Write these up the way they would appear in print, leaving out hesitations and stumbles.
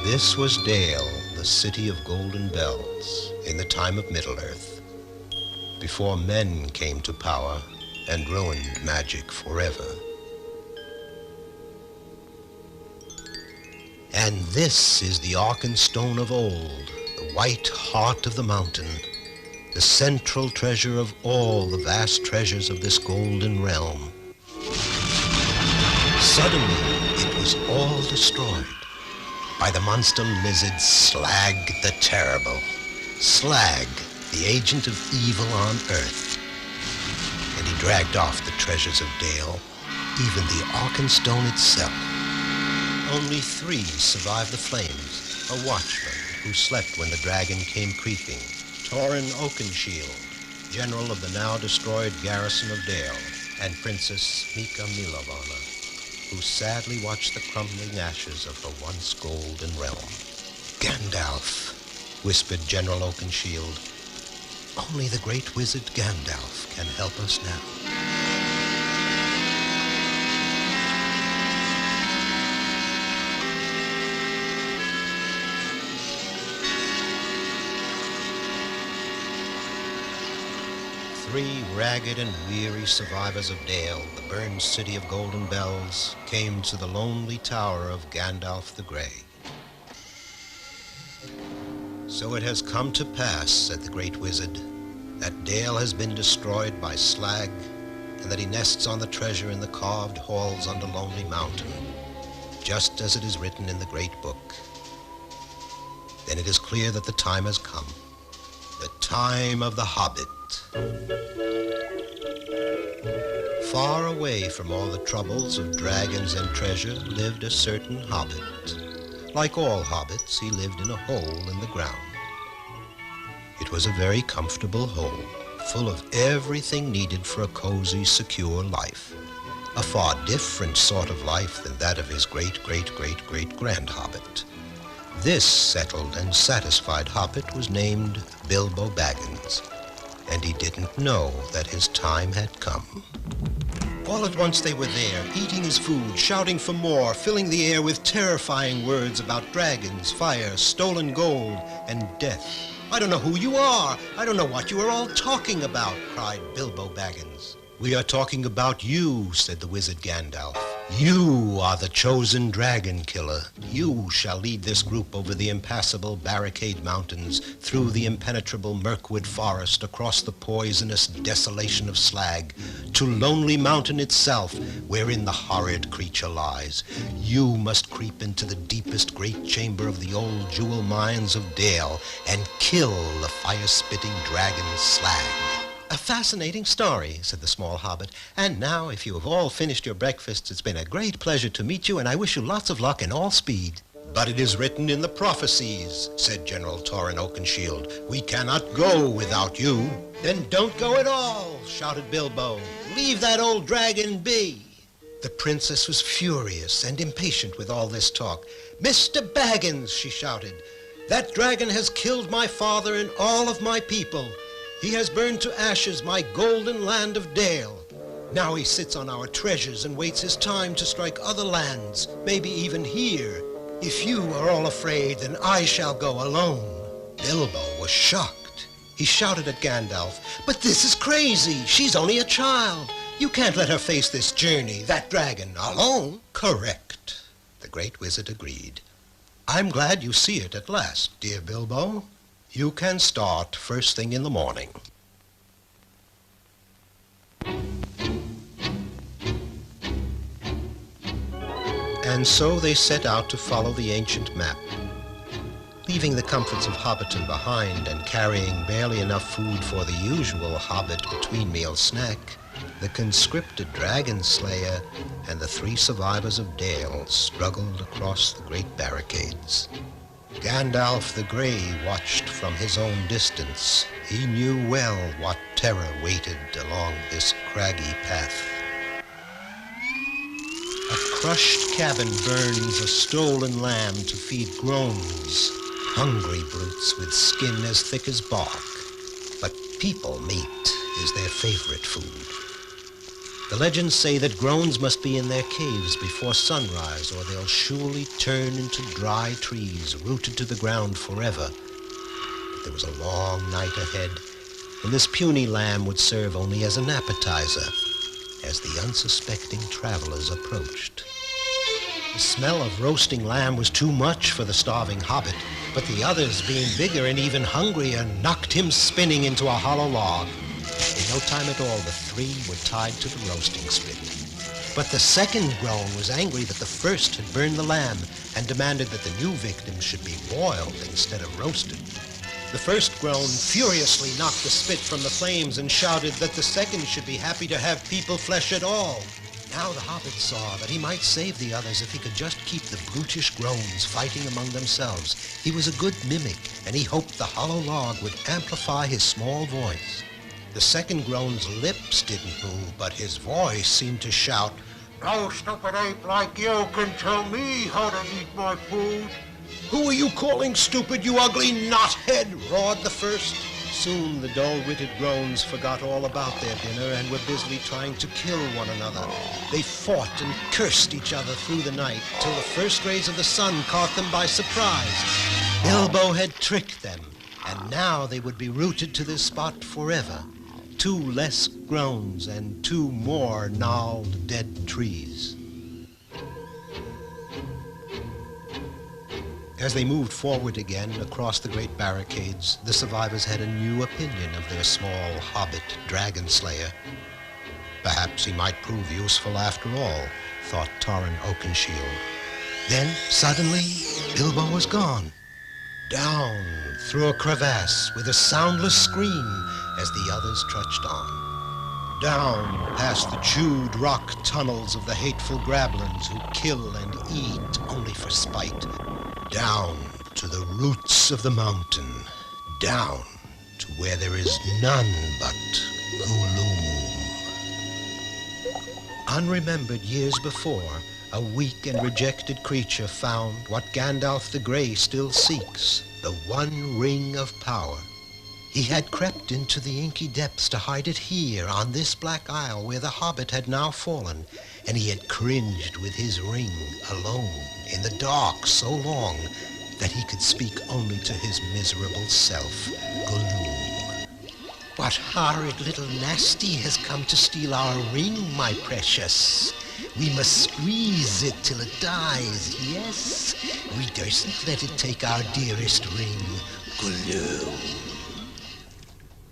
This was Dale, the city of golden bells, in the time of Middle-earth, before men came to power and ruined magic forever. And this is the Arkenstone of old, the white heart of the mountain, the central treasure of all the vast treasures of this golden realm. Suddenly, it was all destroyed by the monster lizard Slag the Terrible. Slag, the agent of evil on Earth. And he dragged off the treasures of Dale, even the Arkenstone itself. Only 3 survived the flames. A watchman who slept when the dragon came creeping, Torin Oakenshield, general of the now destroyed garrison of Dale, and Princess Mika Milovana, who sadly watched the crumbling ashes of her once golden realm. Gandalf, whispered General Oakenshield. Only the great wizard Gandalf can help us now. 3 ragged and weary survivors of Dale, the burned city of golden bells, came to the lonely tower of Gandalf the Grey. So it has come to pass, said the great wizard, that Dale has been destroyed by Slag, and that he nests on the treasure in the carved halls under Lonely Mountain, just as it is written in the great book. Then it is clear that the time has come, the time of the Hobbit. Far away from all the troubles of dragons and treasure lived a certain hobbit. Like all hobbits, he lived in a hole in the ground. It was a very comfortable hole, full of everything needed for a cozy, secure life. A far different sort of life than that of his great-great-great-great-grand hobbit. This settled and satisfied hobbit was named Bilbo Baggins, and he didn't know that his time had come. All at once they were there, eating his food, shouting for more, filling the air with terrifying words about dragons, fire, stolen gold, and death. I don't know who you are. I don't know what you are all talking about, cried Bilbo Baggins. We are talking about you, said the wizard Gandalf. You are the chosen dragon killer. You shall lead this group over the impassable barricade mountains, through the impenetrable Mirkwood forest, across the poisonous desolation of Slag, to Lonely Mountain itself, wherein the horrid creature lies. You must creep into the deepest great chamber of the old jewel mines of Dale and kill the fire-spitting dragon Slag. A fascinating story, said the small hobbit. And now, if you have all finished your breakfasts, it's been a great pleasure to meet you, and I wish you lots of luck and all speed. But it is written in the prophecies, said General Torin Oakenshield. We cannot go without you. Then don't go at all, shouted Bilbo. Leave that old dragon be. The princess was furious and impatient with all this talk. Mr. Baggins, she shouted, that dragon has killed my father and all of my people. He has burned to ashes my golden land of Dale. Now he sits on our treasures and waits his time to strike other lands, maybe even here. If you are all afraid, then I shall go alone. Bilbo was shocked. He shouted at Gandalf, but this is crazy. She's only a child. You can't let her face this journey, that dragon, alone. Correct, the great wizard agreed. I'm glad you see it at last, dear Bilbo. You can start first thing in the morning. And so they set out to follow the ancient map. Leaving the comforts of Hobbiton behind and carrying barely enough food for the usual Hobbit between-meal snack, the conscripted dragon slayer and the 3 survivors of Dale struggled across the great barricades. Gandalf the Grey watched from his own distance. He knew well what terror waited along this craggy path. A crushed cabin burns a stolen lamb to feed groans, hungry brutes with skin as thick as bark. But people meat is their favorite food. The legends say that groans must be in their caves before sunrise, or they'll surely turn into dry trees rooted to the ground forever. But there was a long night ahead, and this puny lamb would serve only as an appetizer as the unsuspecting travelers approached. The smell of roasting lamb was too much for the starving hobbit, but the others, being bigger and even hungrier, knocked him spinning into a hollow log. In no time at all, the three were tied to the roasting spit. But the second groan was angry that the first had burned the lamb and demanded that the new victim should be boiled instead of roasted. The first groan furiously knocked the spit from the flames and shouted that the second should be happy to have people flesh at all. Now the hobbit saw that he might save the others if he could just keep the brutish groans fighting among themselves. He was a good mimic, and he hoped the hollow log would amplify his small voice. The second groan's lips didn't move, but his voice seemed to shout, "No stupid ape like you can tell me how to eat my food." "Who are you calling stupid, you ugly knothead?" roared the first. Soon the dull-witted groans forgot all about their dinner and were busily trying to kill one another. They fought and cursed each other through the night till the first rays of the sun caught them by surprise. Bilbo had tricked them, and now they would be rooted to this spot forever. 2 less groans and 2 more gnarled dead trees. As they moved forward again across the great barricades, the survivors had a new opinion of their small hobbit dragon slayer. Perhaps he might prove useful after all, thought Torrin Oakenshield. Then, suddenly, Bilbo was gone. Down through a crevasse with a soundless scream as the others trudged on. Down past the chewed rock tunnels of the hateful grablins who kill and eat only for spite. Down to the roots of the mountain. Down to where there is none but gloom. Unremembered years before, a weak and rejected creature found what Gandalf the Grey still seeks, the one ring of power. He had crept into the inky depths to hide it here on this black isle where the hobbit had now fallen, and he had cringed with his ring alone in the dark so long that he could speak only to his miserable self, Gloom. "What horrid little nasty has come to steal our ring, my precious? We must squeeze it till it dies, yes? We durstn't let it take our dearest ring, Gloom."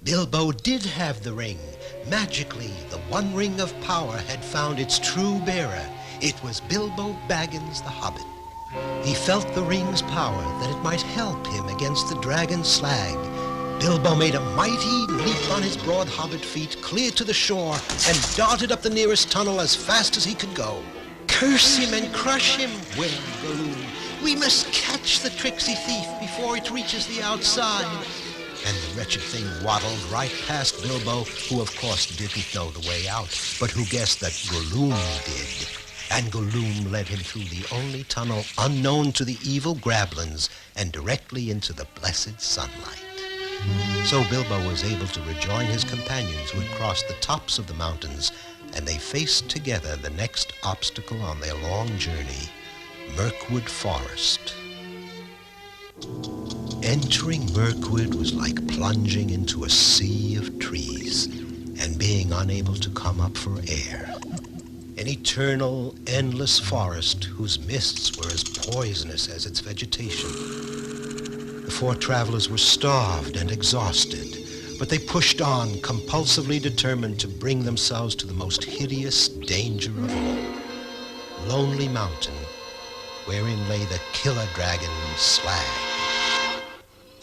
Bilbo did have the ring. Magically, the one ring of power had found its true bearer. It was Bilbo Baggins the Hobbit. He felt the ring's power, that it might help him against the dragon Slag. Bilbo made a mighty leap on his broad hobbit feet, clear to the shore, and darted up the nearest tunnel as fast as he could go. "Curse him and crush him," wailed Gloom. "We must catch the tricksy thief before it reaches the outside." And the wretched thing waddled right past Bilbo, who of course didn't know the way out, but who guessed that Gloom did. And Gloom led him through the only tunnel unknown to the evil grablins and directly into the blessed sunlight. So Bilbo was able to rejoin his companions who had crossed the tops of the mountains, and they faced together the next obstacle on their long journey, Mirkwood Forest. Entering Mirkwood was like plunging into a sea of trees and being unable to come up for air. An eternal, endless forest whose mists were as poisonous as its vegetation. The 4 travelers were starved and exhausted, but they pushed on, compulsively determined to bring themselves to the most hideous danger of all, Lonely Mountain, wherein lay the killer dragon Slag.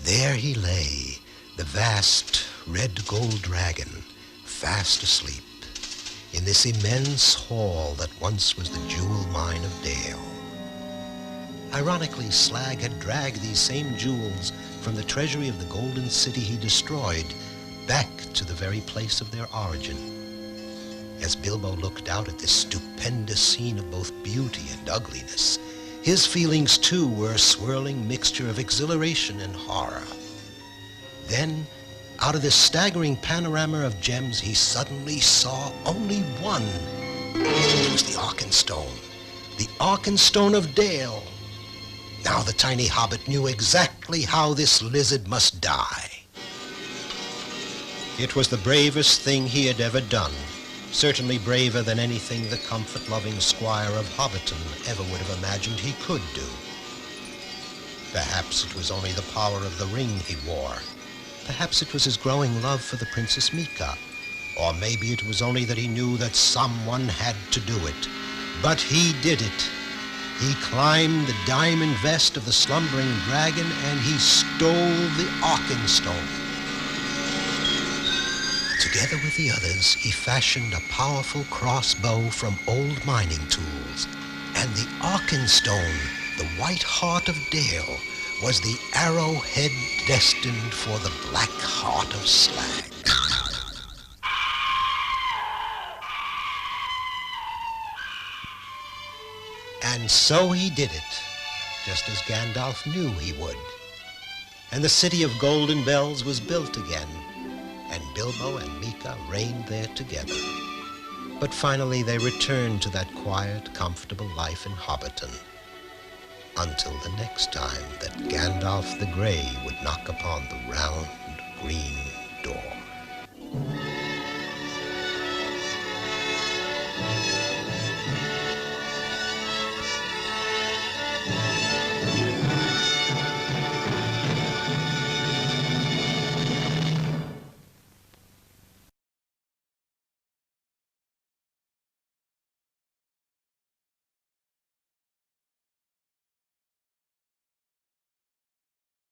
There he lay, the vast red gold dragon, fast asleep, in this immense hall that once was the jewel mine of Dale. Ironically, Slag had dragged these same jewels from the treasury of the Golden City he destroyed back to the very place of their origin. As Bilbo looked out at this stupendous scene of both beauty and ugliness, his feelings, too, were a swirling mixture of exhilaration and horror. Then, Out of this staggering panorama of gems, he suddenly saw only one. It was the Arkenstone of Dale. Now the tiny hobbit knew exactly how this lizard must die. It was the bravest thing he had ever done, certainly braver than anything the comfort-loving squire of Hobbiton ever would have imagined he could do. Perhaps it was only the power of the ring he wore. Perhaps it was his growing love for the Princess Mika. Or maybe it was only that he knew that someone had to do it. But he did it. He climbed the diamond vest of the slumbering dragon and he stole the Arkenstone. Together with the others, he fashioned a powerful crossbow from old mining tools. And the Arkenstone, the white heart of Dale, was the arrowhead destined for the black heart of Slag. And so he did it, just as Gandalf knew he would. And the city of Golden Bells was built again, and Bilbo and Mika reigned there together. But finally they returned to that quiet, comfortable life in Hobbiton, until the next time that Gandalf the Grey would knock upon the round, green